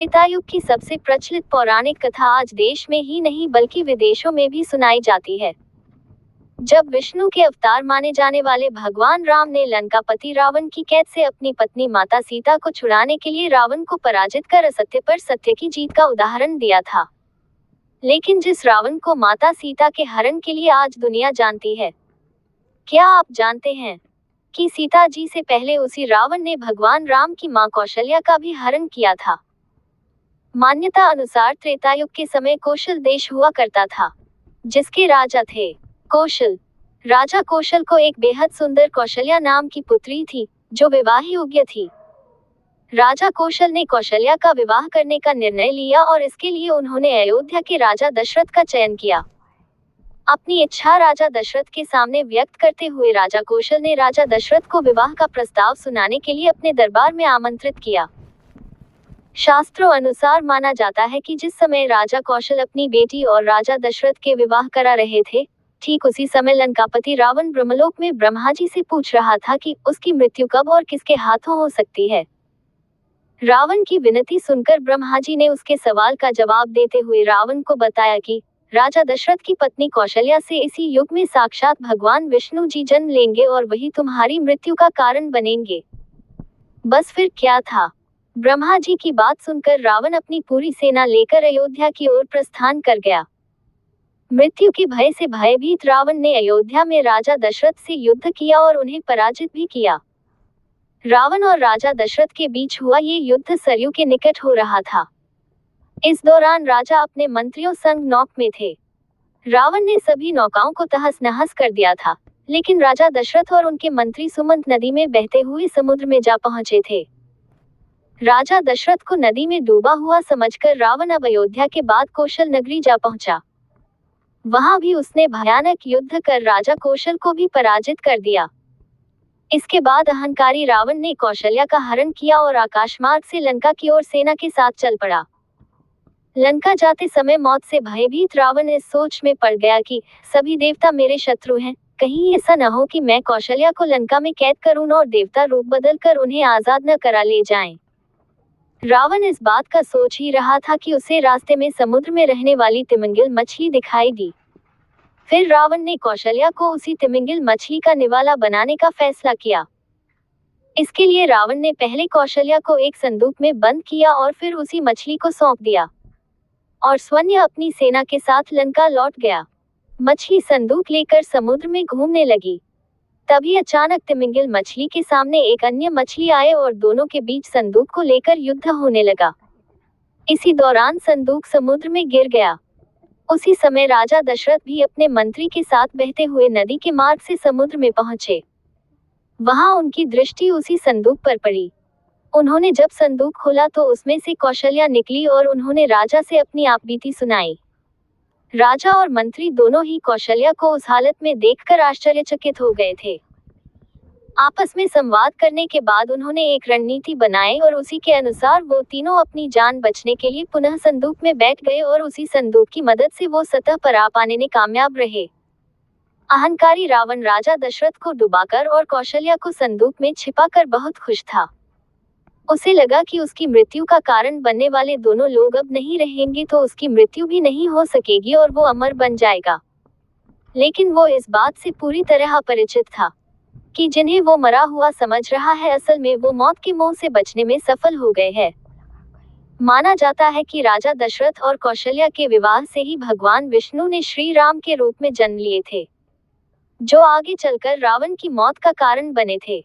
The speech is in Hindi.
त्रेतायुग की सबसे प्रचलित पौराणिक कथा आज देश में ही नहीं बल्कि विदेशों में भी सुनाई जाती है। जब विष्णु के अवतार माने जाने वाले भगवान राम ने लंकापति रावण की कैद से अपनी पत्नी माता सीता को छुड़ाने के लिए रावण को पराजित कर असत्य पर सत्य की जीत का उदाहरण दिया था। लेकिन जिस रावण को माता सीता के हरण के लिए आज दुनिया जानती है, क्या आप जानते हैं कि सीता जी से पहले उसी रावण ने भगवान राम की मां कौशल्या का भी हरण किया था। मान्यता अनुसार त्रेतायुग के समय कौशल देश हुआ करता था, जिसके राजा थे कौशल। राजा कौशल को एक बेहद सुंदर कौशल्या नाम की पुत्री थी, जो विवाह योग्य थी। राजा कौशल ने कौशल्या का विवाह करने का निर्णय लिया और इसके लिए उन्होंने अयोध्या के राजा दशरथ का चयन किया। अपनी इच्छा राजा दशरथ के सामने व्यक्त करते हुए राजा कौशल ने राजा दशरथ को विवाह का प्रस्ताव सुनाने के लिए अपने दरबार में आमंत्रित किया। शास्त्रों अनुसार माना जाता है कि जिस समय राजा कौशल अपनी बेटी और राजा दशरथ के विवाह करा रहे थे, ठीक उसी समय लंकापति रावण ब्रह्मलोक में ब्रह्मा जी से पूछ रहा था कि उसकी मृत्यु कब और किसके हाथों हो सकती है। रावण की विनती सुनकर ब्रह्मा जी ने उसके सवाल का जवाब देते हुए रावण को बताया कि राजा दशरथ की पत्नी कौशल्या से इसी युग में साक्षात भगवान विष्णु जी जन्म लेंगे और वही तुम्हारी मृत्यु का कारण बनेंगे। बस फिर क्या था। ब्रह्मा जी की बात सुनकर रावण अपनी पूरी सेना लेकर अयोध्या की ओर प्रस्थान कर गया। मृत्यु के भय से भयभीत रावण ने अयोध्या में राजा दशरथ से युद्ध किया और उन्हें पराजित भी किया। रावण और राजा दशरथ के बीच हुआ ये युद्ध सरयू के निकट हो रहा था। इस दौरान राजा अपने मंत्रियों संग नौक में थे। रावण ने सभी नौकाओं को तहस नहस कर दिया था, लेकिन राजा दशरथ और उनके मंत्री सुमंत नदी में बहते हुए समुद्र में जा पहुंचे थे। राजा दशरथ को नदी में डूबा हुआ समझकर रावण अब अयोध्या के बाद कौशल नगरी जा पहुंचा। वहां भी उसने भयानक युद्ध कर राजा कौशल को भी पराजित कर दिया। इसके बाद अहंकारी रावण ने कौशल्या का हरण किया और आकाशमार्ग से लंका की ओर सेना के साथ चल पड़ा। लंका जाते समय मौत से भयभीत रावण इस सोच में पड़ गया कि सभी देवता मेरे शत्रु हैं, कहीं ऐसा न हो कि मैं कौशल्या को लंका में कैद करूं और देवता रूप बदल कर उन्हें आजाद न करा ले जाएं। रावण इस बात का सोच ही रहा था कि उसे रास्ते में समुद्र में रहने वाली तिमिंगिल मछली दिखाई दी। फिर रावण ने कौशल्या को उसी तिमिंगिल मछली का निवाला बनाने का फैसला किया। इसके लिए रावण ने पहले कौशल्या को एक संदूक में बंद किया और फिर उसी मछली को सौंप दिया और स्वयं अपनी सेना के साथ लंका लौट गया। मछली संदूक लेकर समुद्र में घूमने लगी। तभी अचानक तिमिंगिल मछली के सामने एक अन्य मछली आए और दोनों के बीच संदूक को लेकर युद्ध होने लगा। इसी दौरान संदूक समुद्र में गिर गया। उसी समय राजा दशरथ भी अपने मंत्री के साथ बहते हुए नदी के मार्ग से समुद्र में पहुंचे। वहां उनकी दृष्टि उसी संदूक पर पड़ी। उन्होंने जब संदूक खोला तो उसमें से कौशल्या निकली और उन्होंने राजा से अपनी आपबीती सुनाई। राजा और मंत्री दोनों ही कौशल्या को उस हालत में देखकर आश्चर्यचकित हो गए थे। आपस में संवाद करने के बाद उन्होंने एक रणनीति बनाई और उसी के अनुसार वो तीनों अपनी जान बचने के लिए पुनः संदूक में बैठ गए और उसी संदूक की मदद से वो सतह पर आ पाने में कामयाब रहे। अहंकारी रावण राजा दशरथ को डुबाकर और कौशल्या को संदूक में छिपाकर बहुत खुश था। उसे लगा कि उसकी मृत्यु का कारण बनने वाले दोनों लोग अब नहीं रहेंगे तो उसकी मृत्यु भी नहीं हो सकेगी और वो अमर बन जाएगा। लेकिन वो इस बात से पूरी तरह अपरिचित था कि जिन्हें वो मरा हुआ समझ रहा है, असल में वो मौत के मुंह से बचने में सफल हो गए हैं। माना जाता है कि राजा दशरथ और कौशल्या के विवाह से ही भगवान विष्णु ने श्री राम के रूप में जन्म लिए थे, जो आगे चलकर रावण की मौत का कारण बने थे।